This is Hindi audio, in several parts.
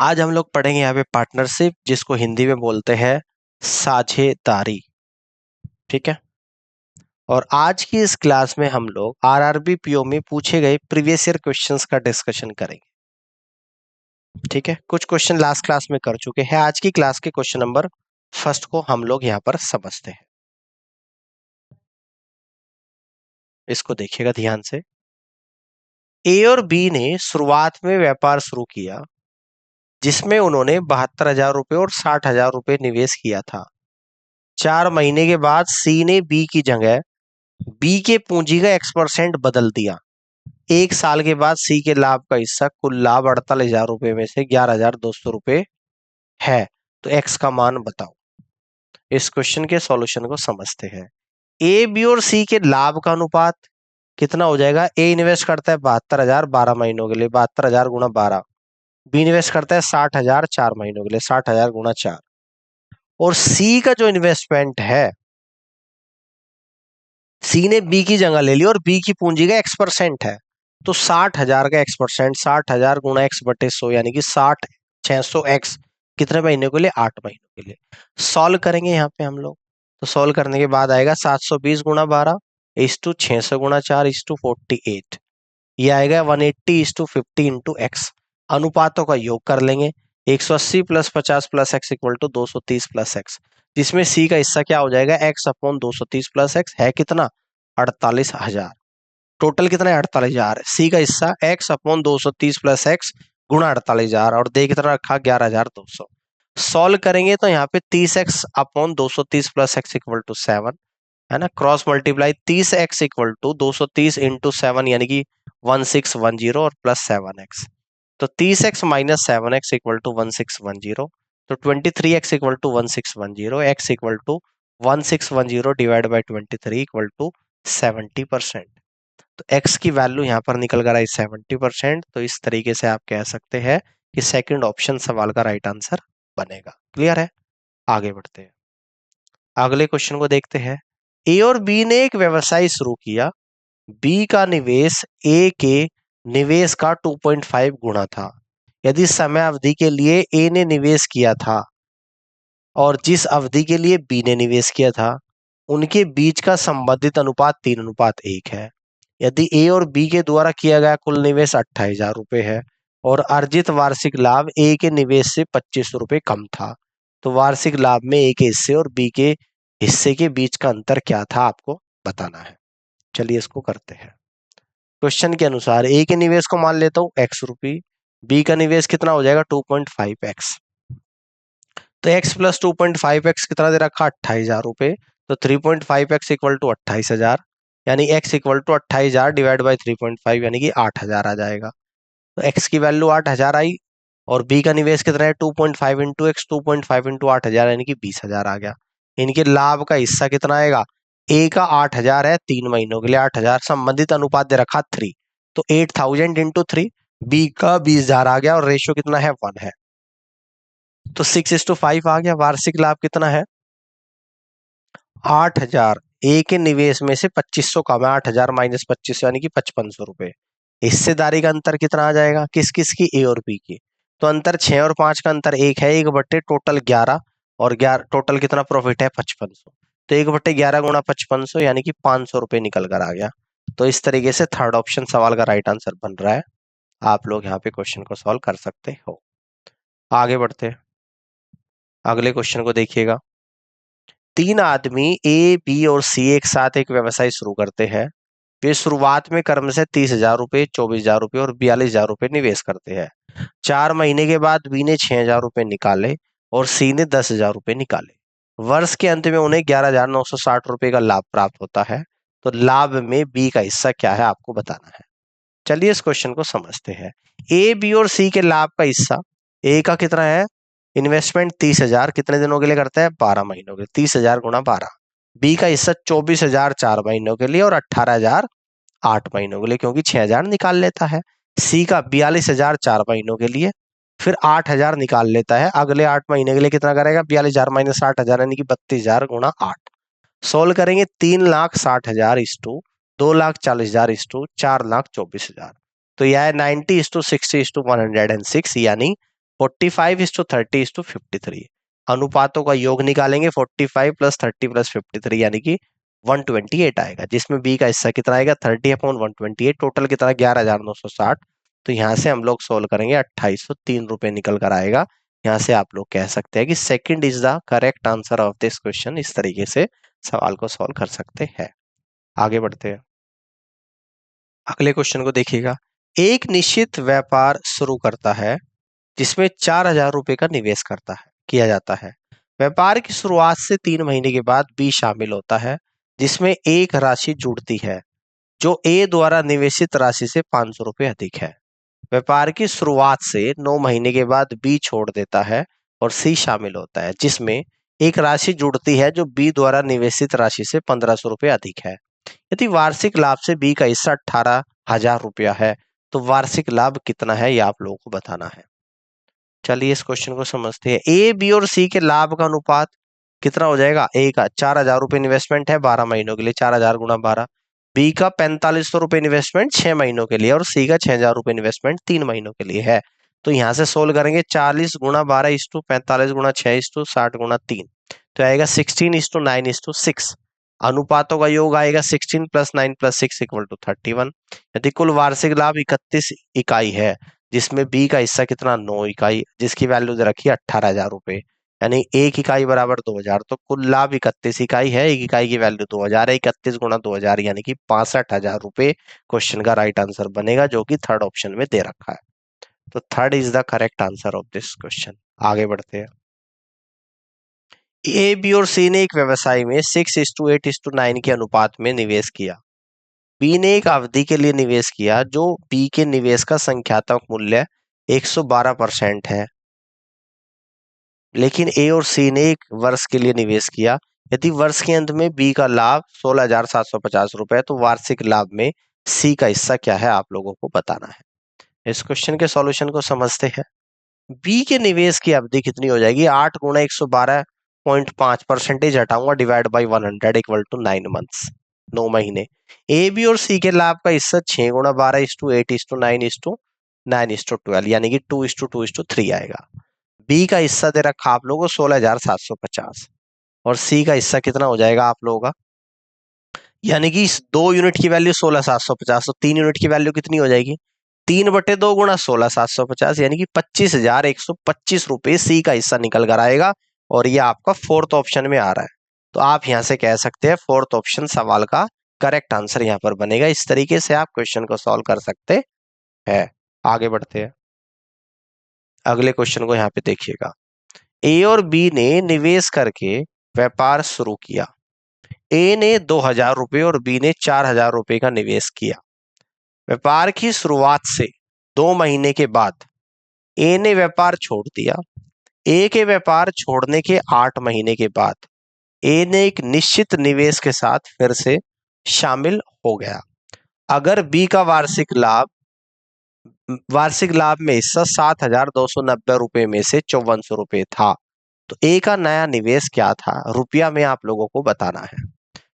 आज हम लोग पढ़ेंगे यहाँ पे पार्टनरशिप, जिसको हिंदी में बोलते हैं साझेदारी। ठीक है। और आज की इस क्लास में हम लोग आरआरबी पीओ में पूछे गए प्रीवियस ईयर क्वेश्चंस का डिस्कशन करेंगे। ठीक है। कुछ क्वेश्चन लास्ट क्लास में कर चुके हैं। आज की क्लास के क्वेश्चन नंबर फर्स्ट को हम लोग यहाँ पर समझते हैं। इसको देखिएगा ध्यान से। ए और बी ने शुरुआत में व्यापार शुरू किया, जिसमें उन्होंने 72,000 रुपए और 60,000 रुपए निवेश किया था। 4 महीने के बाद सी ने बी की जगह बी के पूंजी का X% बदल दिया। 1 साल के बाद सी के लाभ का हिस्सा कुल लाभ 48,000 रुपए में से 11,200 रुपए है। तो एक्स का मान बताओ। इस क्वेश्चन के सॉल्यूशन को समझते हैं। ए बी और सी के लाभ का अनुपात कितना हो जाएगा? ए इन्वेस्ट करता है 72,000 12 महीनों के लिए, 72,000 गुणा 12। बी इन्वेस्ट करता है 60,000 4 महीनों के लिए, 60,000 गुणा 4। और सी का जो इन्वेस्टमेंट है, सी ने बी की जगह ले ली और बी की पूंजी का X% है, तो 60,000 का X%, 60,000 गुणा X/100 यानी कि 60 600X कितने महीने के लिए? 8 महीनों के लिए। सॉल्व करेंगे यहाँ पे हम लोग। तो सॉल्व करने के बाद आएगा 720 गुणा 12 = 600 गुणा 4 = 48। ये आएगा 180 = 50 इंटू एक्स। अनुपातों का योग कर लेंगे। 180 + 50 + x = 230 + x, जिसमें सी का हिस्सा क्या हो जाएगा? x/230 + x है कितना? 48,000। टोटल कितना है? 48,000। सी का हिस्सा x/230 + x गुणा 48,000 और दे कितना रखा? 11,200। सॉल्व करेंगे तो यहाँ पे 30x/230 + x = 7 है ना। क्रॉस मल्टीप्लाई 30x = 230 इंटू 7 यानी कि 1610 और प्लस 7x। तो 30x - 7x = 1610। तो 23x = 1610, x = 1610 डिवाइड बाई 23 = 70%। तो x की वैल्यू यहाँ पर निकल कर आई 70%। तो इस तरीके से आप कह सकते हैं कि सेकंड ऑप्शन सवाल का राइट आंसर बनेगा। क्लियर है? आगे बढ़ते हैं, अगले क्वेश्चन को देखते हैं। ए और बी ने एक व्यवसाय शुरू किया। बी का निवेश ए के निवेश का 2.5 गुना था। यदि समय अवधि के लिए ए ने निवेश किया था और जिस अवधि के लिए बी ने निवेश किया था, उनके बीच का संबंधित अनुपात 3:1 है। यदि ए और बी के द्वारा किया गया कुल निवेश 28,000 रुपए है और अर्जित वार्षिक लाभ ए के निवेश से 2500 रुपए कम था, तो वार्षिक लाभ में ए के हिस्से और बी के हिस्से के बीच का अंतर क्या था, आपको बताना है। चलिए इसको करते हैं। क्वेश्चन के अनुसार ए के निवेश को मान लेता हूं x रुपये, बी का निवेश कितना हो जाएगा? 2.5x। तो x + 2.5x कितना दे रखा? 28,000 रुपए। तो 3.5x = 28,000, यानी x = 28,000 डिवाइड बाई 3.5 यानी कि 8,000 आ जाएगा। तो x की वैल्यू 8,000 आई और b का निवेश कितना है? 2.5 इंटू एक्स, 2.5 इंटू 8,000 यानी कि 20,000 आ गया। इनके लाभ का हिस्सा कितना आएगा? ए का 8,000 है 3 महीनों के लिए 8,000, संबंधित अनुपात दे रखा 3, तो 8,000 इंटू 3। बी का 20,000 आ गया और रेशियो कितना है? 1 है, तो 6:5 आ गया। वार्षिक लाभ कितना है? 8,000। ए के निवेश में से 2500 कम है, 8,000 - 2500 यानी कि 5500 रुपए। हिस्सेदारी का अंतर कितना आ जाएगा? किस किस की? ए और बी की। तो अंतर 6 और 5 का अंतर 1 है, 1/, टोटल 11 और 11 टोटल कितना प्रॉफिट है? 5500। तो 1/11 गुणा 5500 यानी कि 500 रुपए निकल कर आ गया। तो इस तरीके से थर्ड ऑप्शन सवाल का राइट आंसर बन रहा है। आप लोग यहाँ पे क्वेश्चन को सॉल्व कर सकते हो। आगे बढ़ते हैं, अगले क्वेश्चन को देखिएगा। 3 आदमी ए, बी और सी एक साथ एक व्यवसाय शुरू करते हैं। वे शुरुआत में क्रम से 30,000 रुपए, 24,000 रुपए और 42,000 रुपए निवेश करते हैं। 4 महीने के बाद बी ने 6,000 रुपए निकाले और सी ने 10,000 रुपए निकाले। वर्ष के अंत में उन्हें 11,960 रुपए का लाभ प्राप्त होता है। तो लाभ में बी का हिस्सा क्या है, आपको बताना है। चलिए इस क्वेश्चन को समझते हैं। ए, बी और सी के लाभ का हिस्सा, ए का कितना है? इन्वेस्टमेंट 30,000 कितने दिनों के लिए करता है? 12 महीनों के लिए, 30,000 गुणा 12। बी का हिस्सा 24,000 4 महीनों के लिए और 18,000 8 महीनों के लिए, क्योंकि 6,000 निकाल लेता है। सी का 42,000 4 महीनों के लिए, फिर 8,000 निकाल लेता है। अगले 8 महीने के लिए कितना करेगा? 42,000 - 60,000 यानी कि 32,000 गुणा 8। सोल्व करेंगे 3,60,000 * 2,40,000 * 4,24,000। तो यह है 90 * 60 * 106, यानी 45:30:53। अनुपातों का योग निकालेंगे, 45 + 30 + 53 यानी कि 128 आएगा, जिसमें बी का हिस्सा कितना आएगा 30/128। टोटल कितना 11,960। तो यहाँ से हम लोग सोल्व करेंगे, 2803 रुपए निकल कर आएगा। यहाँ से आप लोग कह सकते हैं कि second is the correct answer of this question. इस तरीके से सवाल को सॉल्व कर सकते हैं। आगे बढ़ते हैं, अगले क्वेश्चन को देखिएगा। एक निश्चित व्यापार शुरू करता है जिसमें 4,000 रुपए का निवेश किया जाता है। व्यापार की शुरुआत से 3 महीने के बाद बी शामिल होता है, जिसमें एक राशि जुड़ती है जो ए द्वारा निवेशित राशि से 500 रुपए अधिक है। व्यापार की शुरुआत से 9 महीने के बाद बी छोड़ देता है और सी शामिल होता है, जिसमें एक राशि जुड़ती है जो बी द्वारा निवेशित राशि से 1500 रुपए अधिक है। यदि वार्षिक लाभ से बी का हिस्सा 18,000 रुपया है तो वार्षिक लाभ कितना है, यह आप लोगों को बताना है। चलिए इस क्वेश्चन को समझते हैं। ए, बी और सी के लाभ का अनुपात कितना हो जाएगा? ए का 4,000 रुपए इन्वेस्टमेंट है 12 महीनों के लिए, 4,000 गुणा 12। बी का 4500 रुपए इन्वेस्टमेंट 6 महीनों के लिए और सी का 6,000 रुपए इन्वेस्टमेंट 3 महीनों के लिए है। तो यहां से सोल्व करेंगे, 40 गुणा 12 = 45 गुणा 6 = 60 गुणा 3, तो आएगा 16:9:6। अनुपातों का योग आएगा 16 + 9 + 6 = 31। यदि कुल वार्षिक लाभ 31 इकाई है, जिसमें बी का हिस्सा कितना 9 इकाई, जिसकी वैल्यू दे रखी है 18,000 रुपए, यानी 1 इकाई बराबर 2,000। तो कुल लाभ 31 इकाई है, 1 इकाई की वैल्यू 2,000 है, 31 गुणा 2,000 यानी कि 65,000 रुपए क्वेश्चन का राइट आंसर बनेगा, जो कि थर्ड ऑप्शन में दे रखा है। तो third is the correct answer of this question. आगे बढ़ते हैं। ए, बी और सी ने एक व्यवसाय में 6:8:9 के अनुपात में निवेश किया। बी ने एक अवधि के लिए निवेश किया जो बी के निवेश का संख्यात्मक मूल्य 112% है, लेकिन ए और सी ने एक वर्ष के लिए निवेश किया। यदि वर्ष के अंत में बी का लाभ 16,750 रुपए है तो वार्षिक लाभ में सी का हिस्सा क्या है, आप लोगों को बताना है। इस क्वेश्चन के सॉल्यूशन को समझते हैं। बी के निवेश की अवधि कितनी हो जाएगी? 8 गुणा 112.5% हटाऊंगा डिवाइड बाई 100 = 9 मंथ्स, 9 महीने। ए, बी और सी के लाभ का हिस्सा 6 गुणा 12 = 8 = 9 = 9:12 यानी कि 2:2:3 आएगा। बी का हिस्सा दे रखा आप लोगों को 16,750 और सी का हिस्सा कितना हो जाएगा आप लोगों का, यानी कि 2 यूनिट की वैल्यू 16,750, तो 3 यूनिट की वैल्यू कितनी हो जाएगी? 3/2 गुणा 16,750 यानी कि 25,125 रुपए सी का हिस्सा निकल कर आएगा, और ये आपका फोर्थ ऑप्शन में आ रहा है। तो आप यहां से कह सकते हैं फोर्थ ऑप्शन सवाल का करेक्ट आंसर यहां पर बनेगा। इस तरीके से आप क्वेश्चन को सॉल्व कर सकते हैं। आगे बढ़ते हैं, अगले क्वेश्चन को यहाँ पे देखिएगा। ए और बी ने निवेश करके व्यापार शुरू किया। ए ने 2,000 रुपए और बी ने 4,000 रुपए का निवेश किया। व्यापार की शुरुआत से 2 महीने के बाद ए ने व्यापार छोड़ दिया। ए के व्यापार छोड़ने के 8 महीने के बाद ए ने एक निश्चित निवेश के साथ फिर से शामिल हो गया। अगर बी का वार्षिक लाभ में हिस्सा 7,290 रुपए में से 5,400 रुपए था, तो ए का नया निवेश क्या था, रुपया में आप लोगों को बताना है।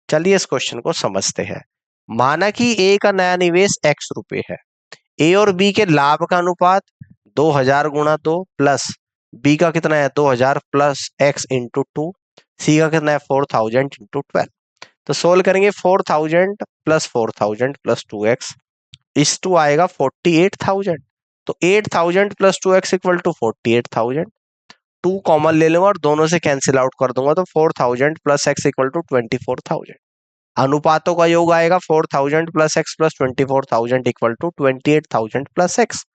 चलिए इस क्वेश्चन को समझते हैं। माना कि ए का नया निवेश x रुपए है। ए और बी के लाभ का अनुपात 2,000 गुणा 2 प्लस बी का कितना है 2,000 प्लस x इंटू 2, सी का कितना है 4,000 इंटू 12। तो सोल्व करेंगे 4,000 प्लस 4,000 प्लस 2x इस टू आएगा 48,000। तो 8,000 प्लस 2x = 48,000। 2 कॉमन ले लूंगा और दोनों से कैंसिल आउट कर दूंगा, तो 4,000 प्लस x = 24,000। अनुपातों का योग आएगा 4,000 plus x plus 24,000 = 28,000 plus x,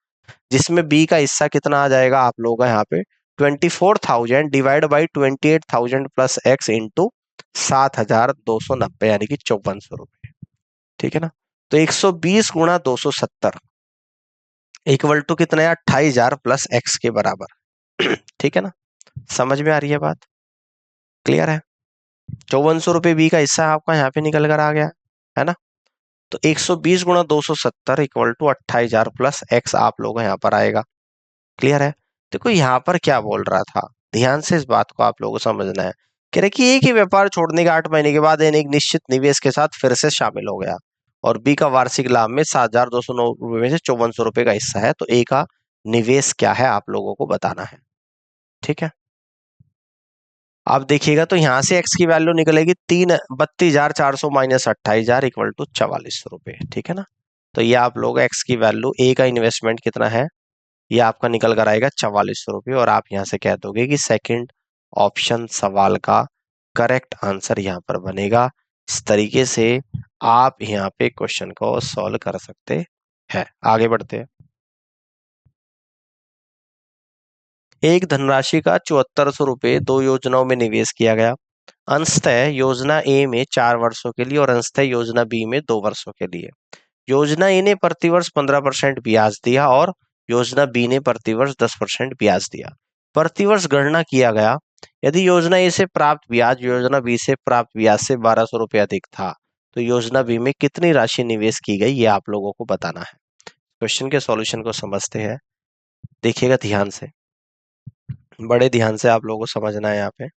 जिसमें b का हिस्सा कितना आ जाएगा आप लोगों का यहाँ पे 24,000 divide by 28,000 plus x into 7,290 यानी कि 5,400 रुपए। ठीक है ना। तो 120 गुणा 270 इक्वल टू कितना है 28,000 प्लस x के बराबर। ठीक है ना, समझ में आ रही है बात, क्लियर है। 5,400 रुपए बी का हिस्सा आपका यहाँ पे निकल कर आ गया है ना। तो 120 गुणा 270 इक्वल टू 28,000 प्लस x आप लोग यहाँ पर आएगा। क्लियर है। देखो यहाँ पर क्या बोल रहा था, ध्यान से इस बात को आप लोगों को समझना है। कह रहे कि एक ही व्यापार छोड़ने के 8 महीने के बाद एक निश्चित निवेश के साथ फिर से शामिल हो गया और बी का वार्षिक लाभ में 7,209 रुपए में से 5,400 रुपए का हिस्सा है, तो ए का निवेश क्या है आप लोगों को बताना है। ठीक है, आप देखिएगा तो यहां से एक्स की वैल्यू निकलेगी 32,400 माइनस 28,000 इक्वल टू 4400 रुपए। ठीक है ना, तो ये आप लोग एक्स की वैल्यू ए का इन्वेस्टमेंट कितना है, ये आपका निकल कर आएगा 4400 रुपये, और आप यहां से कह दोगे कि सेकंड ऑप्शन सवाल का करेक्ट आंसर यहां पर बनेगा। इस तरीके से आप यहाँ पे क्वेश्चन को सॉल्व कर सकते हैं। आगे बढ़ते हैं। एक धनराशि का 7400 रुपये 2 योजनाओं में निवेश किया गया। अंशतः योजना ए में 4 वर्षों के लिए और अंशतः योजना बी में 2 वर्षों के लिए। योजना ए ने प्रतिवर्ष 15% ब्याज दिया और योजना बी ने प्रतिवर्ष 10% ब्याज दिया। प्रतिवर्ष गणना किया गया, यदि योजना ए से प्राप्त ब्याज योजना बी से प्राप्त ब्याज से 1200 रुपये अधिक था तो योजना बी में कितनी राशि निवेश की गई, ये आप लोगों को बताना है। क्वेश्चन के सॉल्यूशन को समझते हैं, देखिएगा ध्यान से, बड़े ध्यान से आप लोगों को समझना है यहाँ पे।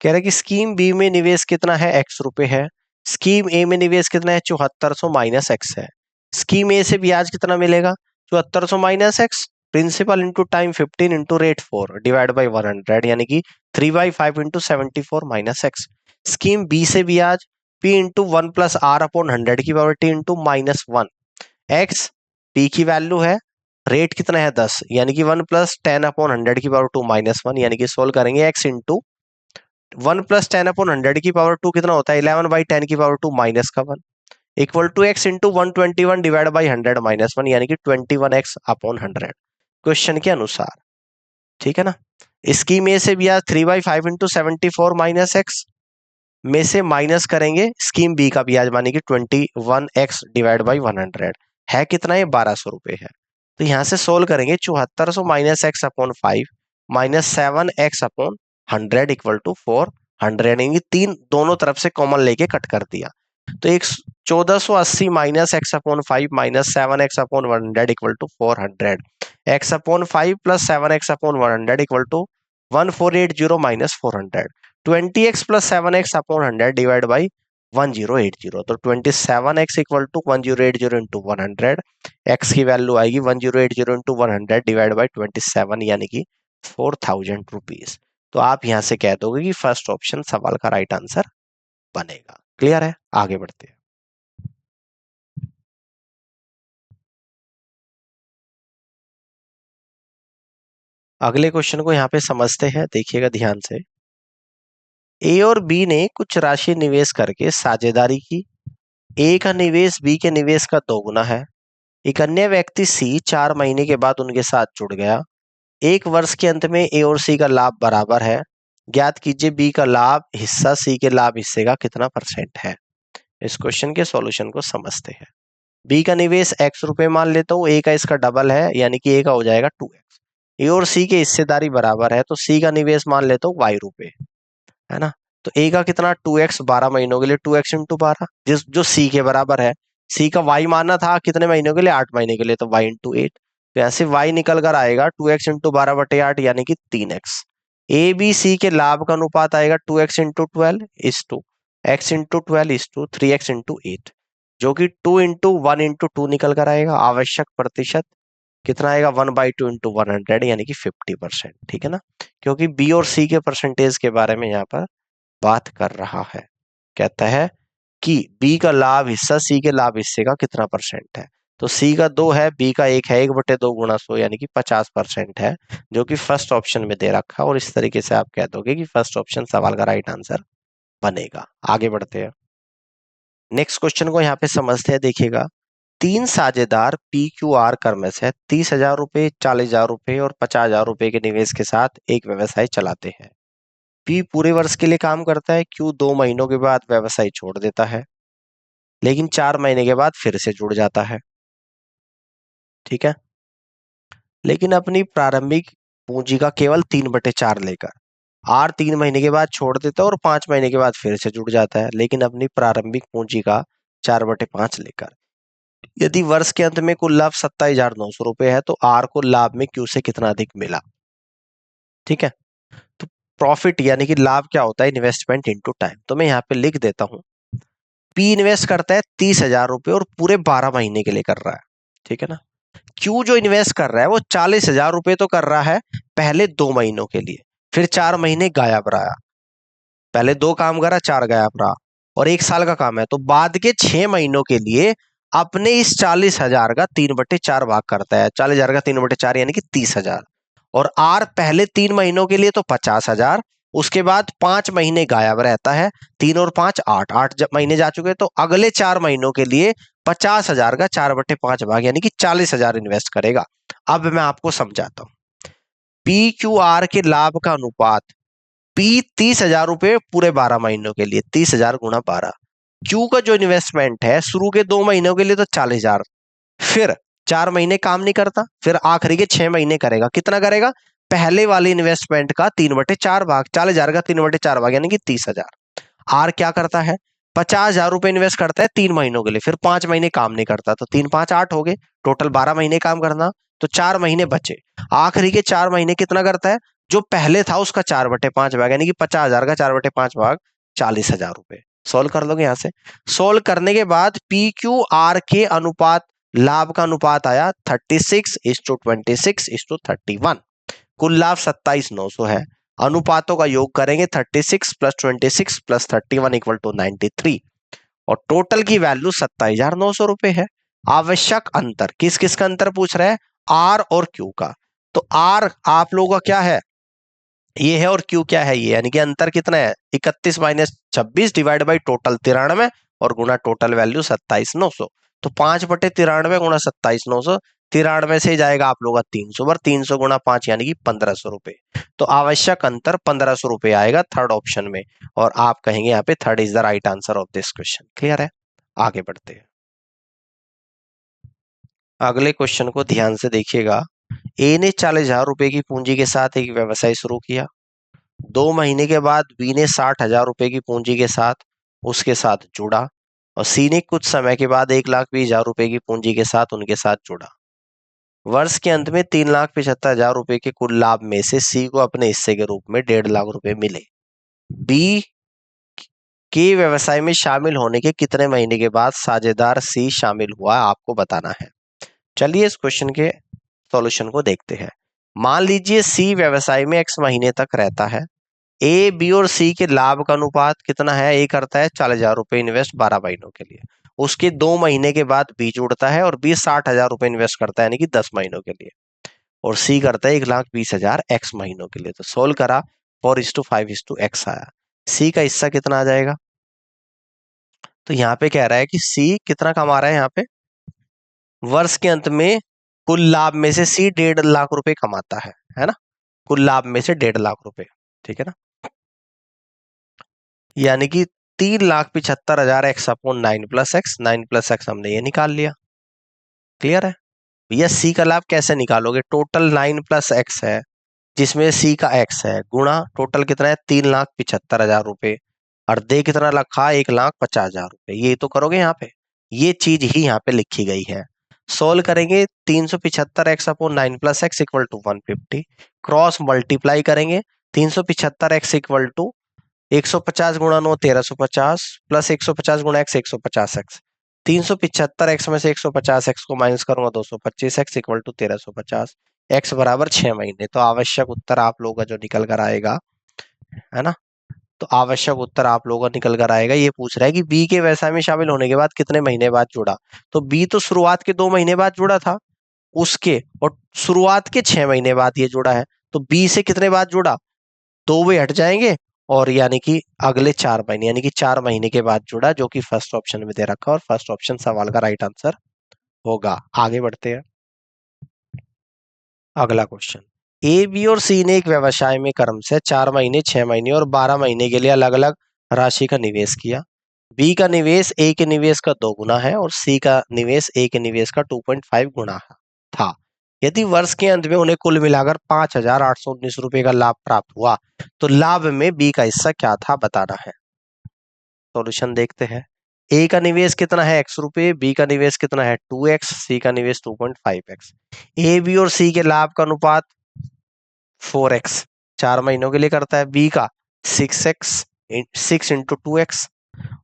कह रहा है कि स्कीम बी में निवेश कितना है, x रुपए है। स्कीम ए में निवेश कितना है, 7400 माइनस एक्स है। स्कीम ए से ब्याज कितना मिलेगा, 7400 minus x, principal into time 15 into rate 4 divide by 100, यानी कि 3/5 into 74 minus x. Scheme B से ब्याज p इंटू 1+r/100 की power t into -1 x, p की वैल्यू है, रेट कितना है 10, यानी कि 1+10/100 की पावर 2 -1, यानी कि सोल्व करेंगे x इंटू 1+10/100 की पावर 2 कितना होता है, 11/10 की power 2 -1 equal to x into 121 divide by 100 -1, यानी कि 21x/100 क्वेश्चन के अनुसार। ठीक है ना, इसकी में से भी आज 3/5 इंटू 74 माइनस एक्स में से माइनस करेंगे स्कीम बी का ब्याज, मानी कि 21x डिवाइड बाई 100 है कितना, ये 1200 रुपये है। तो यहां से सोल्व करेंगे 7400 minus x upon 5 minus 7x/100 equal to 400, यानी तीन दोनों तरफ से कॉमन लेके कट कर दिया। तो एक 1480 minus x/5 minus 7x/100 equal to 400, x/5 plus 7x/100 equal to 1480 minus 400, 20x plus 7x/100 divide by 1080, तो 27x equal to 1080 into 100, x की वैल्यू आएगी 1080 इंटू 100 डिवाइड बाई 27, यानी कि 4000 रुपीज। तो आप यहां से कह दोगे कि फर्स्ट ऑप्शन सवाल का राइट आंसर बनेगा। क्लियर है, आगे बढ़ते हैं। अगले क्वेश्चन को यहाँ पे समझते हैं, देखिएगा ध्यान से। ए और बी ने कुछ राशि निवेश करके साझेदारी की। ए का निवेश बी के निवेश का दोगुना है। एक अन्य व्यक्ति सी 4 महीने के बाद उनके साथ जुड़ गया। 1 वर्ष के अंत में ए और सी का लाभ बराबर है। ज्ञात कीजिए बी का लाभ हिस्सा सी के लाभ हिस्से का कितना परसेंट है। इस क्वेश्चन के सॉल्यूशन को समझते हैं। बी का निवेश x रुपए मान लेता हूँ, ए का इसका डबल है, यानी कि ए का हो जाएगा 2x। ए और सी की हिस्सेदारी बराबर है, तो सी का निवेश मान लेता हूँ y रुपए, है ना। तो ए का कितना 2x 12 महीनों के लिए, 2x इंटू 12, जिस जो सी के बराबर है। सी का y मानना था कितने महीनों के लिए, 8 महीने के लिए, तो y इंटू 8। तो ऐसे y निकल कर आएगा 2x इंटू 12/8, यानी कि 3x। ए बी सी के लाभ का अनुपात आएगा 2x into 12 is to x into 12 is to 3x into 8, जो कि 2 इंटू 1 इंटू 2 निकल कर आएगा। आवश्यक प्रतिशत कितना आएगा, 1/2 इंटू 100, यानी कि 50%। ठीक है ना, क्योंकि बी और सी के परसेंटेज के बारे में यहाँ पर बात कर रहा है। कहता है कि बी का लाभ हिस्सा सी के लाभ हिस्से का कितना परसेंट है। तो सी का 2 है, बी का 1 है, 1/2 गुणा 100, यानी कि 50% है, जो कि फर्स्ट ऑप्शन में दे रखा है। और इस तरीके से आप कह दोगे कि फर्स्ट ऑप्शन सवाल का राइट आंसर बनेगा। आगे बढ़ते हैं, नेक्स्ट क्वेश्चन को यहाँ पे समझते हैं। देखिएगा, 3 साझेदार PQR क्रमश है 30,000 रुपए, 40,000 रुपए और 50,000 रुपए के निवेश के साथ एक व्यवसाय चलाते हैं। पी पूरे वर्ष के लिए काम करता है, क्यू 2 महीनों के बाद व्यवसाय छोड़ देता है, लेकिन 4 महीने के बाद फिर से जुड़ जाता है। ठीक है, लेकिन अपनी प्रारंभिक पूंजी का केवल 3/4 लेकर आर 3 महीने के बाद छोड़ देता है और 5 महीने के बाद फिर से जुड़ जाता है, लेकिन अपनी प्रारंभिक पूंजी का 4/5 लेकर। यदि वर्ष के अंत में कुल लाभ 27,900 रुपए है, तो आर को लाभ में क्यू से कितना अधिक मिला। ठीक है, तो प्रॉफिट यानी कि लाभ क्या होता है, इन्वेस्टमेंट इनटू टाइम। तो मैं यहाँ पे लिख देता हूं पी इन्वेस्ट करता है 30,000 रुपए और पूरे 12 महीने के लिए कर रहा है, ठीक है ना। क्यू जो इन्वेस्ट कर रहा है वो 40,000 रुपए तो कर रहा है पहले 2 महीनों के लिए, फिर 4 महीने गायब रहा। पहले 2 काम करा, 4 गायब रहा, और 1 साल का काम है, तो बाद के 6 महीनों के लिए अपने इस 40,000 का 3/4 भाग करता है। 40,000 का 3/4 यानी कि 30,000। और आर पहले 3 महीनों के लिए तो 50,000, उसके बाद 5 महीने गायब रहता है, 3 और 5 8, 8 महीने जा चुके, तो अगले 4 महीनों के लिए 50,000 का 4/5 भाग यानी कि 40,000 इन्वेस्ट करेगा। अब मैं आपको समझाता हूं। पी क्यू आर के लाभ का अनुपात, पी 30,000 रुपए पूरे 12 महीनों के लिए, 30,000 गुणा 12। क्यू का जो इन्वेस्टमेंट है शुरू के 2 महीनों के लिए तो 40,000, फिर 4 महीने काम नहीं करता, फिर आखिरी के 6 महीने करेगा। कितना करेगा? पहले वाली इन्वेस्टमेंट का 3/4 भाग, 40,000 का 3/4 भाग यानी कि 30,000। आर क्या करता है? 50,000 रुपए इन्वेस्ट करता है 3 महीनों के लिए, फिर 5 महीने काम नहीं करता, तो 3 5 8 हो गए, टोटल 12 महीने काम करना, तो 4 महीने बचे। आखिरी के 4 महीने कितना करता है? जो पहले था उसका 4/5 भाग यानी कि 50,000 का 4/5 भाग 40,000 रुपए। सोल्व कर लोगे यहां से। सोल्व करने के बाद पी क्यू आर के अनुपात, लाभ का अनुपात आया 36:26:31। कुल लाभ 27,900 है। अनुपातों का योग करेंगे 36 + 26 + 31 = 93, और टोटल की वैल्यू 27,900 रुपए है। आवश्यक अंतर, किस किस का अंतर पूछ रहा है? आर और क्यू का। तो आर आप लोगों का क्या है? ये है, और क्यू क्या है? ये, यानी कि अंतर कितना है? 31 - 26 डिवाइड बाई टोटल 93 और गुना टोटल वैल्यू 27,900। तो 5/93 गुणा 27,900, 93 से जाएगा आप लोगों का 300 बार, 300 गुणा 5 यानी कि 1,500 रुपए। तो आवश्यक अंतर 1,500 रुपए आएगा थर्ड ऑप्शन में, और आप कहेंगे यहाँ पे third is the right answer of this question. Clear है? आगे बढ़ते हैं। अगले क्वेश्चन को ध्यान से देखिएगा। ए ने 40,000 रुपए की पूंजी के साथ एक व्यवसाय शुरू किया। 2 महीने के बाद बी ने 60,000 रुपए की पूंजी के साथ उसके साथ जुड़ा, और सी ने कुछ समय के बाद 1,20,000 रुपए की पूंजी के साथ उनके साथ जुड़ा। वर्ष के अंत में 3,75,000 रुपए के कुल लाभ में से सी को अपने हिस्से के रूप में 1.5 लाख रुपए मिले। बी के व्यवसाय में शामिल होने के कितने महीने के बाद साझेदार सी शामिल हुआ, आपको बताना है। चलिए इस क्वेश्चन के सॉल्यूशन को देखते हैं। मान लीजिए सी व्यवसाय में x महीने तक रहता है। ए बी और सी के लाभ का अनुपात कितना है? ए करता है 40,000 रुपए इन्वेस्ट 12 महीनों के लिए, उसके 2 महीने के बाद बी जुड़ता है और बी 60,000 रुपए इन्वेस्ट करता है यानी कि 10 महीनों के लिए, और सी करता है 1,20,000 x महीनों के लिए। तो सोल्व करा, 4:5:x आया। सी का हिस्सा कितना आ जाएगा? तो यहाँ पे कह रहा है कि सी कितना कमा रहा है, यहाँ पे वर्ष के अंत में कुल लाभ में से सी 1.5 लाख रुपए कमाता है ना। कुल लाभ में से 1.5 लाख रुपए, ठीक है ना, यानी कि 3,75,000 x/9 + x, 9 + x हमने ये निकाल लिया। क्लियर है? भैया सी का लाभ कैसे निकालोगे? टोटल 9 + x है, जिसमें सी का x है, गुणा टोटल कितना है? 3,75,000 रुपए, और दे कितना रखा? 1,50,000 रुपए। ये तो करोगे यहाँ पे, ये चीज ही यहाँ पे लिखी गई है। सोल्व करेंगे, 375 x/9 + x = 150, क्रॉस मल्टीप्लाई करेंगे, 375 x = 150 गुणा 9 1350 प्लस 150 गुणा x 150x। 375 x में से 150 x को माइनस करूंगा 225 x = 1350, x बराबर 6 महीने। तो आवश्यक उत्तर आप लोगों का जो निकल कर आएगा, है ना, तो आवश्यक उत्तर आप लोगों का निकल कर आएगा। ये पूछ रहा है कि बी के व्यवसाय में शामिल होने के बाद कितने महीने बाद जुड़ा। तो बी तो शुरुआत के 2 महीने बाद जुड़ा था उसके, और शुरुआत के 6 महीने बाद ये जुड़ा है। तो बी से कितने बाद जुड़ा? 2 वे हट जाएंगे, और यानी कि अगले 4 महीने, यानी कि 4 महीने के बाद जुड़ा, जो कि फर्स्ट ऑप्शन में दे रखा, और फर्स्ट ऑप्शन सवाल का राइट आंसर होगा। आगे बढ़ते हैं। अगला क्वेश्चन, ए बी और सी ने एक व्यवसाय में क्रम से 4 महीने, 6 महीने और 12 महीने के लिए अलग अलग राशि का निवेश किया। बी का निवेश ए के निवेश का 2 गुना है, और सी का निवेश ए के निवेश का 2.5 गुना था। यदि वर्ष के अंत में उन्हें कुल मिलाकर 5,819 रुपए का लाभ प्राप्त हुआ, तो लाभ में बी का हिस्सा क्या था, बताना है। सॉल्यूशन देखते हैं। ए का निवेश कितना है? x रुपए, बी का निवेश कितना है? 2x, सी का निवेश 2.5x। ए बी और सी के लाभ का अनुपात 4x 4 महीनों के लिए करता है, बी का 6x 6 × 2x,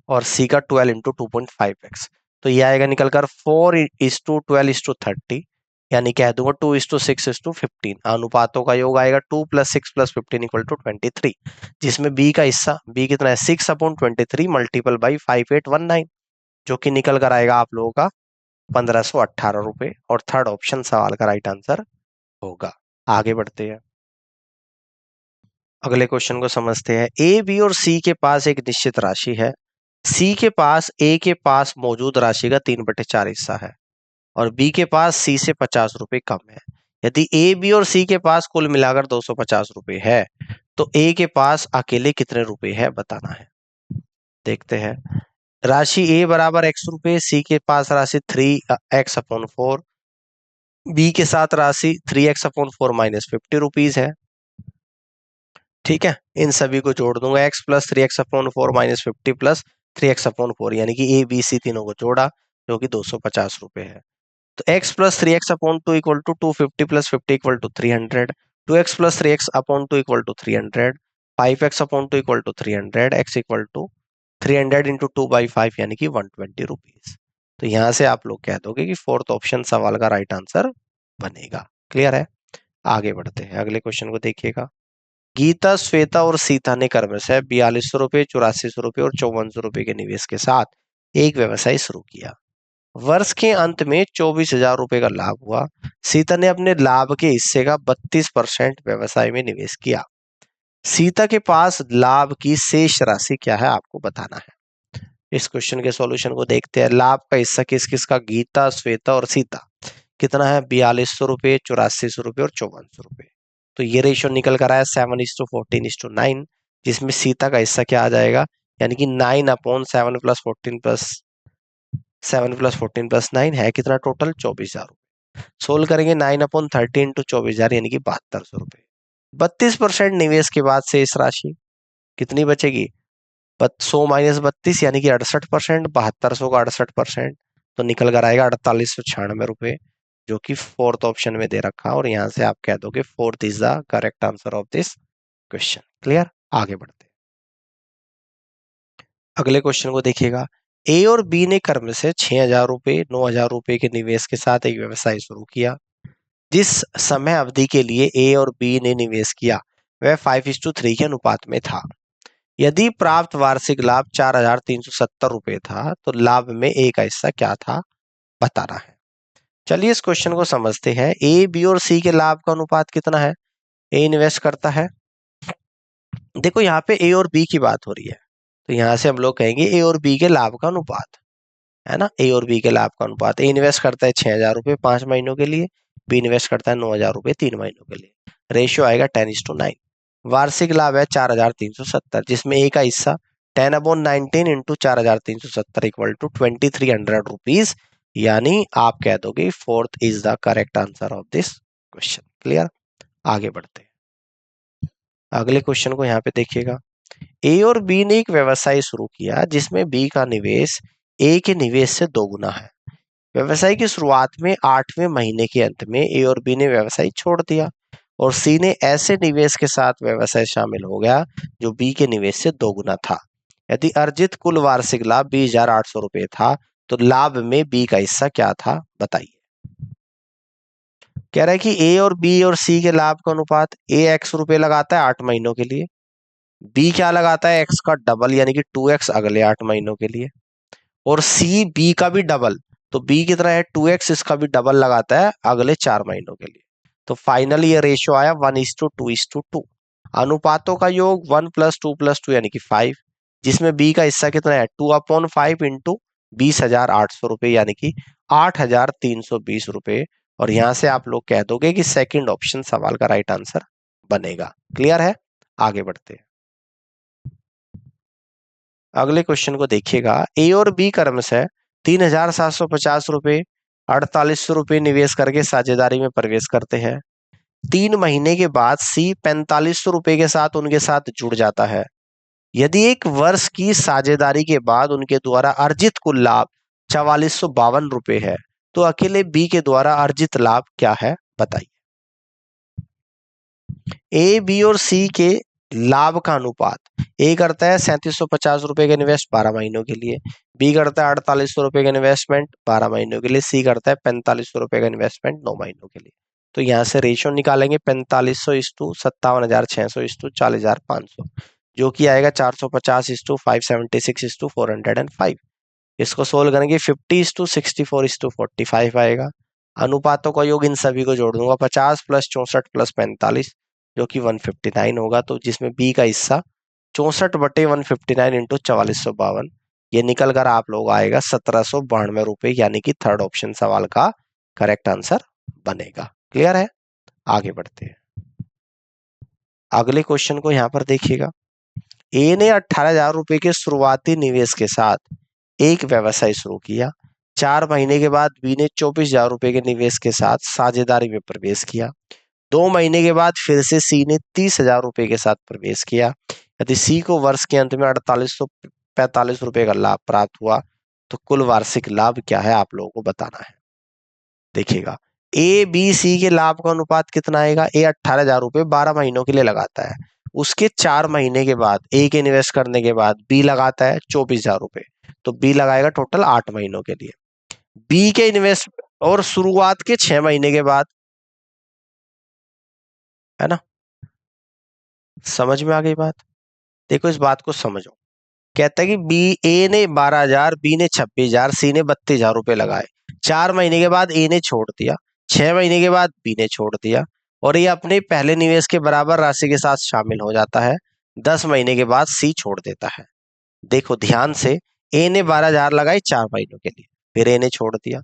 और सी का 12 इंटू 2.5x। तो ये आएगा निकल कर 4:12:30, यानी कह दूंगा 2:6:15। अनुपातों का योग आएगा 2 + 6 + 15 = 23, जिसमें बी का हिस्सा, बी कितना है 6/23 मल्टीपल बाई 5819, जो कि निकल कर आएगा आप लोगों का 1518 रुपए। और थर्ड ऑप्शन सवाल का राइट आंसर होगा। आगे बढ़ते हैं, अगले क्वेश्चन को समझते हैं। ए, बी और सी के पास एक निश्चित राशि है। सी के पास ए के पास मौजूद राशि का 3/4 हिस्सा है और बी के पास सी से 50 रुपए कम है। यदि ए, बी और सी के पास कुल मिलाकर 250 रुपए है, तो ए के पास अकेले कितने रुपए है बताना है। देखते हैं। राशि ए बराबर x रुपए, सी के पास राशि 3x/4, बी के साथ राशि 3x/4 -50 रुपीज है। ठीक है, इन सभी को जोड़ दूंगा, x + 3x/4 -50 + 3x/4, यानी कि ए बी सी तीनों को जोड़ा, जो कि 250 रुपए है। तो x + 3x/2 = 250 + 50 = 300, 2x + 3x/2 = 300, 5x/2 = 300, x = 300 × 2/5 यानी कि 120 रुपीज। तो यहां से आप लोग कह दोगे कि फोर्थ ऑप्शन सवाल का राइट आंसर बनेगा। क्लियर है? आगे बढ़ते हैं, अगले क्वेश्चन को देखिएगा। गीता, श्वेता और सीता ने क्रमशः 4200 रुपए, 8400 रुपए और 5400 रुपए के निवेश के साथ एक व्यवसाय शुरू किया। वर्ष के अंत में 24,000 रुपए का लाभ हुआ। सीता ने अपने लाभ के हिस्से का 32% व्यवसाय में निवेश किया। सीता के पास लाभ की शेष राशि क्या है आपको बताना है। इस क्वेश्चन के सॉल्यूशन को देखते हैं। लाभ का हिस्सा किस किस का? गीता, श्वेता और सीता। कितना है? 4200 रुपए, 8400 रुपए और 5400 रुपए। तो ये रेशियो निकल कर आया 7:14:9, जिसमें सीता का हिस्सा क्या आ जाएगा, यानी कि 9/7 + 14 + 7 + 14 + 9 है कितना टोटल? 24,000 रुपए। सोल्व करेंगे 9/30 × 24,000 यानी कि 7200 रुपए। 32% निवेश के बाद शेष राशि कितनी बचेगी? 100 - 32 यानी कि 68%, 7200 का 68%, तो निकल कर आएगा 4896 रुपए, जो कि फोर्थ ऑप्शन में दे रखा। और यहां से आप कह दोगे fourth is the correct answer of this question. Clear? आगे बढ़ते हैं, अगले क्वेश्चन को देखिएगा। ए और बी ने क्रम से 6,000 रुपए, 9,000 रुपए के निवेश के साथ एक व्यवसाय शुरू किया। जिस समय अवधि के लिए ए और बी ने निवेश किया वह 5:3 के अनुपात में था। यदि प्राप्त वार्षिक लाभ 4,370 रुपए था, तो लाभ में ए का हिस्सा क्या था बताना है। चलिए इस क्वेश्चन को समझते हैं। ए, बी और सी के लाभ का अनुपात कितना है? ए इन्वेस्ट करता है, देखो यहाँ पे ए और बी की बात हो रही है, तो यहां से हम लोग कहेंगे ए और बी के लाभ का अनुपात, है ना। ए और बी के लाभ का अनुपात, ए इन्वेस्ट करता है 6,000 रुपए 5 महीनों के लिए, बी इन्वेस्ट करता है 9,000 रुपए 3 महीनों के लिए। रेशियो आएगा 10:9। वार्षिक लाभ है 4,370, जिसमें ए का हिस्सा 10/19 × 4,370 = 2,300 रुपीज, यानी आप कह दोगे fourth is the correct answer of this question. Clear? आगे बढ़ते हैं, अगले क्वेश्चन को यहाँ पे देखिएगा। ए और बी ने एक व्यवसाय शुरू किया जिसमें बी का निवेश ए के निवेश से दोगुना है। व्यवसाय की शुरुआत में 8वें महीने के अंत में ए और बी ने व्यवसाय छोड़ दिया और सी ने ऐसे निवेश के साथ व्यवसाय शामिल हो गया जो बी के निवेश से दोगुना था। यदि अर्जित कुल वार्षिक लाभ 20,800 रुपए था, तो लाभ में बी का हिस्सा क्या था बताइए। कह रहा है कि ए और बी और सी के लाभ का अनुपात, ए x रुपए लगाता है 8 महीनों के लिए, बी क्या लगाता है x का डबल यानी कि 2x अगले 8 महीनों के लिए, और सी बी का भी डबल, तो बी कितना है 2x, इसका भी डबल लगाता है अगले 4 महीनों के लिए। तो फाइनली ये रेशियो आया 1:2:2। अनुपातों का योग 1 + 2 + 2 यानी कि 5, जिसमें बी का हिस्सा कितना है 2/5 × 20,800 रुपए यानी कि 8,320 रुपए। और यहां से आप लोग कह दोगे कि सेकंड ऑप्शन सवाल का राइट आंसर बनेगा। क्लियर है? आगे बढ़ते हैं, अगले क्वेश्चन को देखिएगा। ए और बी क्रमशः 3,750 रुपए, 4,800 रुपए निवेश करके साझेदारी में प्रवेश करते हैं। 3 महीने के बाद सी 4,500 रुपए के साथ उनके साथ जुड़ जाता है। यदि एक वर्ष की साझेदारी के बाद उनके द्वारा अर्जित कुल लाभ 4,452 रुपए है, तो अकेले बी के द्वारा अर्जित लाभ क्या है बताइए। ए, बी और सी के लाभ का अनुपात, ए करता है 3750 रुपए का इन्वेस्ट 12 महीनों के लिए, बी करता है 4800 रुपए का इन्वेस्टमेंट 12 महीनों के लिए, सी करता है 4500 रुपए का इन्वेस्टमेंट 9 महीनों के लिए। तो यहाँ से रेशियो निकालेंगे 4500:57,600:40,500, जो कि आएगा 450:576:405। इसको सोल्व करेंगे 50:64:45 आएगा। अनुपातों का योग इन सभी को जोड़ दूंगा, 50 + 64 + 45 जो कि 159 होगा। तो जिसमें बी का हिस्सा 64/159 इंटू 4452, ये निकल कर आप लोग आएगा 1792 रुपए, यानी कि थर्ड ऑप्शन सवाल का करेक्ट आंसर बनेगा। क्लियर है? आगे बढ़ते हैं। अगले क्वेश्चन को यहां पर देखिएगा। ए ने 18,000 रुपए के शुरुआती निवेश के साथ एक व्यवसाय शुरू किया। 4 महीने के बाद बी ने 24,000 रुपए के निवेश के साथ साझेदारी में प्रवेश किया। 2 महीने के बाद फिर से सी ने 30,000 रुपए के साथ प्रवेश किया। यदि सी को वर्ष के अंत में 4845 रुपए का लाभ प्राप्त हुआ तो कुल वार्षिक लाभ क्या है, आप लोगों को बताना है। देखिएगा, ए बी सी के लाभ का अनुपात कितना आएगा। ए 18,000 रुपए 12 महीनों के लिए लगाता है, उसके 4 महीने के बाद ए के इन्वेस्ट करने के बाद बी लगाता है 24,000 रुपए, तो बी लगाएगा टोटल 8 महीनों के लिए। बी के इन्वेस्ट और शुरुआत के 6 महीने के बाद, है ना, समझ में आ गई बात। देखो इस बात को समझो। कहता है कि बी ए ने 12,000, बी ने 26,000, सी ने 32,000 रुपए लगाए। 4 महीने के बाद ए ने छोड़ दिया, 6 महीने के बाद बी ने छोड़ दिया, और ये अपने पहले निवेश के बराबर राशि के साथ शामिल हो जाता है। 10 महीने के बाद सी छोड़ देता है। देखो ध्यान से, ए ने 12,000 लगाई 4 महीनों के लिए, फिर ए ने छोड़ दिया।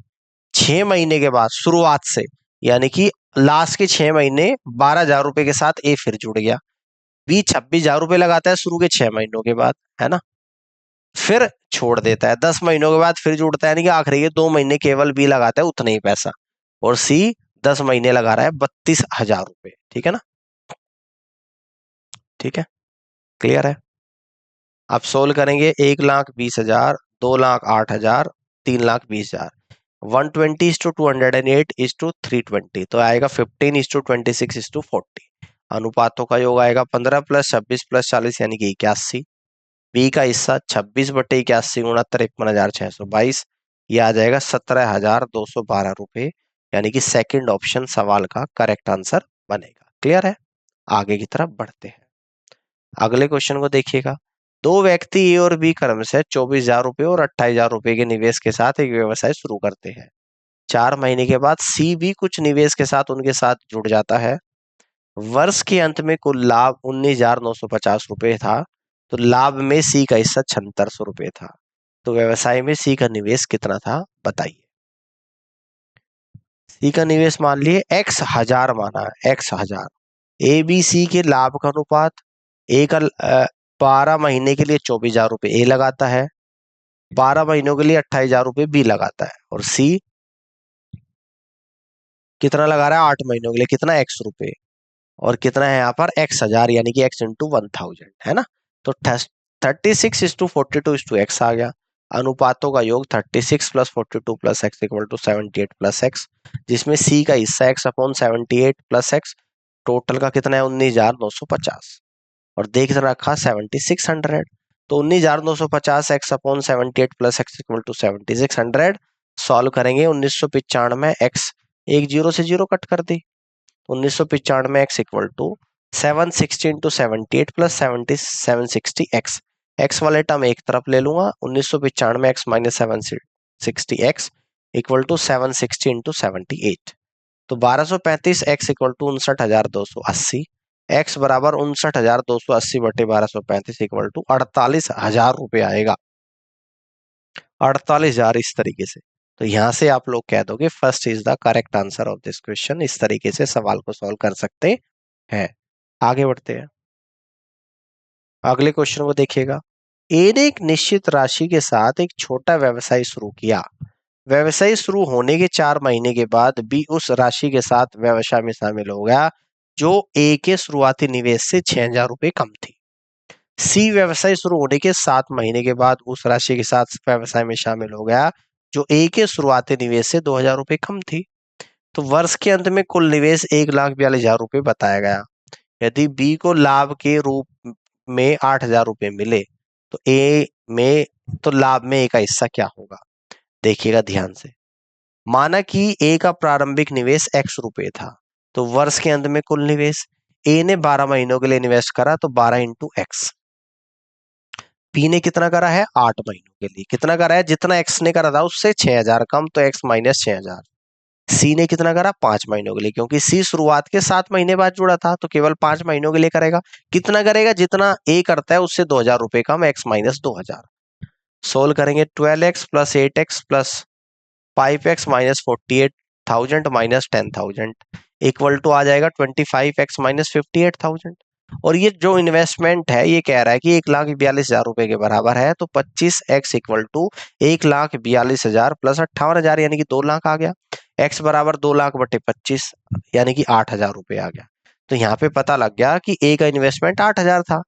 6 महीने के बाद शुरुआत से, यानी कि लास्ट के 6 महीने 12,000 रुपए के साथ ए फिर जुड़ गया। बी 26,000 रुपए लगाता है शुरू के 6 महीनों के बाद, है ना, फिर छोड़ देता है। 10 महीनों के बाद फिर जुड़ता है, यानी कि आखिरी के 2 महीने केवल बी लगाता है उतना ही पैसा, और सी 10 महीने लगा रहा है 32,000 रुपए। ठीक है ना, ठीक है, क्लियर है। अब सोल्व करेंगे। 1,20,000, 2,08,000, 3,20,000, 120:208:320, तो आएगा 15:26:40। अनुपातों का योग आएगा 15 + 26 + 40, यानी कि 81। बी का हिस्सा 26/81 गुणा 53,622, ये आ जाएगा 17,212 रुपए, यानी कि सेकंड ऑप्शन सवाल का करेक्ट आंसर बनेगा। क्लियर है? आगे की तरफ बढ़ते हैं। अगले क्वेश्चन को देखिएगा। दो व्यक्ति ए और बी क्रम से 24,000 रुपए और 28,000 रुपए के निवेश के साथ एक व्यवसाय शुरू करते हैं। 4 महीने के बाद सी भी कुछ निवेश के साथ उनके साथ जुड़ जाता है। वर्ष के अंत में कुल लाभ 19,950 रुपए था, तो लाभ में सी का हिस्सा 7600 रुपए था। तो व्यवसाय में सी का निवेश कितना था, बताइए। सी का निवेश मान लिए x हजार माना है, x हजार। ए बी सी के लाभ का अनुपात, ए का 12 महीने के लिए 24,000 रुपए ए लगाता है, 12 महीनों के लिए 28,000 रुपए बी लगाता है, और सी कितना लगा रहा है 8 महीनों के लिए, कितना x रुपए, और कितना है यहाँ पर x हजार, यानी कि x इंटू 1000, है ना। तो 36:42:x आ गया। अनुपातों का योग 36 + 42 + x = 78 + x, जिसमें c का हिस्सा x/78 + x, टोटल का कितना है 19,950, और देख रखा 7600, तो 19,950 x/78 + x = 7600। सॉल्व करेंगे 1995, x एक 0 से 0 कट कर दी, 1995 x = 760 इंटू 78 + 760 x, x वाले टर्म एक तरफ ले लूंगा, 1995 x - 760 x = 760 इंटू 78, तो 1235 x = 59,280, x बराबर 59,280/1235 = 48,000 रुपए आएगा। 48,000 इस तरीके से। तो यहां से आप लोग कह दोगे first is the correct answer of this question. इस तरीके से सवाल को सॉल्व कर सकते हैं। आगे बढ़ते हैं। अगले क्वेश्चन को देखिएगा। ए ने एक निश्चित राशि के साथ एक छोटा व्यवसाय शुरू किया। व्यवसाय शुरू होने के 4 महीने के बाद बी उस राशि के साथ व्यवसाय में शामिल हो गया जो ए के शुरुआती निवेश से 6,000 रुपए कम थी। सी व्यवसाय शुरू होने के 7 महीने के बाद उस राशि के साथ व्यवसाय में शामिल हो गया जो ए के शुरुआती निवेश से 2,000 रुपए कम थी। तो वर्ष के अंत में कुल निवेश 1,42,000 रुपए बताया गया। यदि बी को लाभ के रूप में 8,000 रुपए मिले तो ए में तो लाभ में ए का हिस्सा क्या होगा, देखिएगा ध्यान से। माना कि ए का प्रारंभिक निवेश x रुपए था, तो वर्ष के अंत में कुल निवेश ए ने 12 महीनों के लिए इन्वेस्ट करा तो 12 इंटू एक्स। पी ने कितना करा है 8 महीनों के लिए, कितना करा है जितना एक्स ने करा था उससे 6,000 कम, तो एक्स माइनस 6,000। सी ने कितना करा 5 महीनों के लिए, क्योंकि सी शुरुआत के 7 महीने बाद जुड़ा था तो केवल 5 महीनों के लिए करेगा। कितना करेगा जितना ए करता है उससे 2,000 रुपए कम, एक्स माइनस 2,000। सोल्व करेंगे 12x plus 8x plus 5x minus 48,000 minus 10,000 equal to आ जाएगा 25x माइनस 58,000। और ये जो इन्वेस्टमेंट है ये कह रहा है कि 1,42,000 रुपए के बराबर है, तो 25x इक्वल टू 1,42,000 प्लस 58,000 यानी कि 2 लाख आ गया। x बराबर 2 लाख बटे 25 यानी कि 8,000 रुपए आ गया। तो यहाँ पे पता लग गया कि ए का इन्वेस्टमेंट 8,000 था,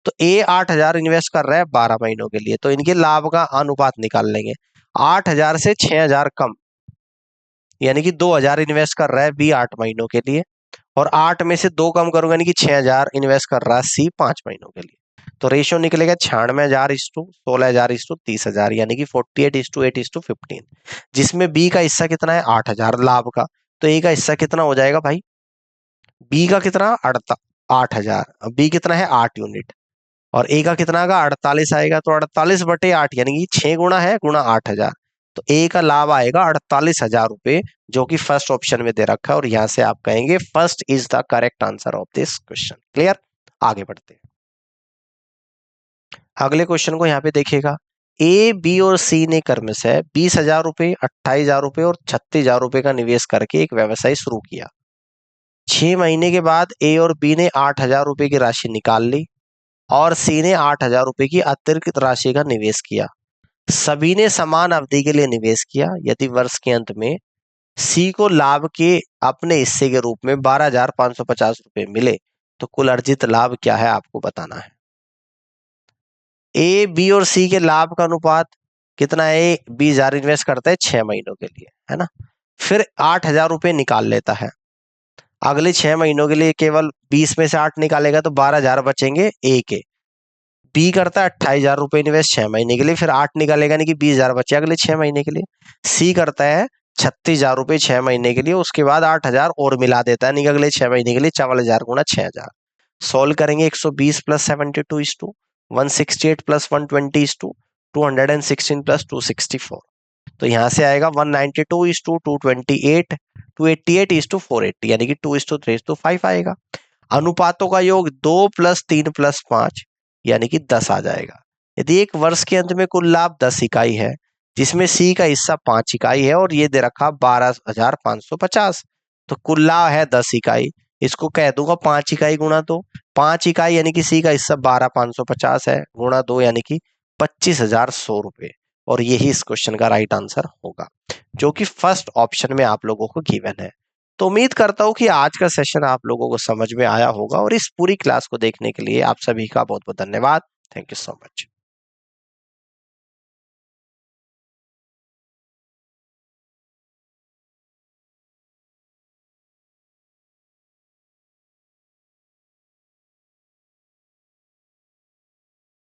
तो ए 8,000 इन्वेस्ट कर रहा है 12 महीनों के लिए, तो इनके लाभ का अनुपात निकाल लेंगे। 8,000 से 6,000 कम यानी कि 2,000 इन्वेस्ट कर रहा है बी 8 महीनों के लिए, और 8 में से 2 कम करूंगा यानी कि 6,000 इन्वेस्ट कर रहा है सी 5 महीनों के लिए। तो रेशियो निकलेगा 96,000 इस टू 16,000 इस टू 30,000 यानी कि 48 इस टू 8 इस टू 15, जिसमें बी का हिस्सा कितना है 8,000 लाभ का, तो ए का हिस्सा कितना हो जाएगा भाई, बी का कितना 8,000, बी कितना है 8 यूनिट और ए का कितना आएगा 48 आएगा, तो 48 बटे 8 यानी कि 6 गुना है गुना 8,000, तो ए का लाभ आएगा 48,000 रुपए, जो कि फर्स्ट ऑप्शन में दे रखा है, और यहां से आप कहेंगे first is the correct answer of this question. Clear, आगे बढ़ते हैं। अगले क्वेश्चन को यहाँ पे देखिएगा, ए बी और सी ने क्रमशः 20,000 रुपए 28,000 रुपए और 36,000 रुपए का निवेश करके एक व्यवसाय शुरू किया। 6 महीने के बाद ए और बी ने 8,000 रुपए की राशि निकाल ली और सी ने 8,000 रुपए की अतिरिक्त राशि का निवेश किया। सभी ने समान अवधि के लिए निवेश किया। यदि वर्ष के अंत में सी को लाभ के अपने हिस्से के रूप में 12,550 रुपए मिले तो कुल अर्जित लाभ क्या है आपको बताना है। ए बी और सी के लाभ का अनुपात कितना है, 20,000 इन्वेस्ट करता है 6 महीनों के लिए, है ना, फिर 8,000 रुपए निकाल लेता है। अगले 6 महीनों के लिए केवल 20 में से 8 निकालेगा तो 12,000 बचेंगे ए के। बी करता है 28,000 रुपए इन्वेस्ट 6 महीने के लिए, फिर 8 निकालेगा यानी कि 20,000 बचे अगले 6 महीने के लिए। सी करता है 36,000 रुपए 6 महीने के लिए, उसके बाद 8,000 और मिला देता है, यानी कि अगले 6 महीने के लिए 44,000 गुना 6,000। सोल्व करेंगे 120 plus 72 is to 168 plus 120 is to 216 plus 264, तो यहां से आएगा 192 इज टू 228 288 इज टू 480 यानी कि 2 इज टू 3 इज टू 5 आएगा। अनुपातों का योग 2 प्लस 3 प्लस 5 यानी कि 10 आ जाएगा। यदि एक वर्ष के अंत में कुल लाभ 10 इकाई है जिसमें सी का हिस्सा 5 इकाई है और ये दे रखा 12,550, तो कुल लाभ है 10 इकाई, इसको कह दूंगा 5 इकाई गुणा 2, 5 इकाई यानी कि सी का हिस्सा 12,550 है गुणा 2 यानी कि 25,100 रुपए, और यही इस क्वेश्चन का राइट आंसर होगा जो कि फर्स्ट ऑप्शन में आप लोगों को गिवन है। तो उम्मीद करता हूं कि आज का सेशन आप लोगों को समझ में आया होगा, और इस पूरी क्लास को देखने के लिए आप सभी का बहुत बहुत धन्यवाद। Thank you so much.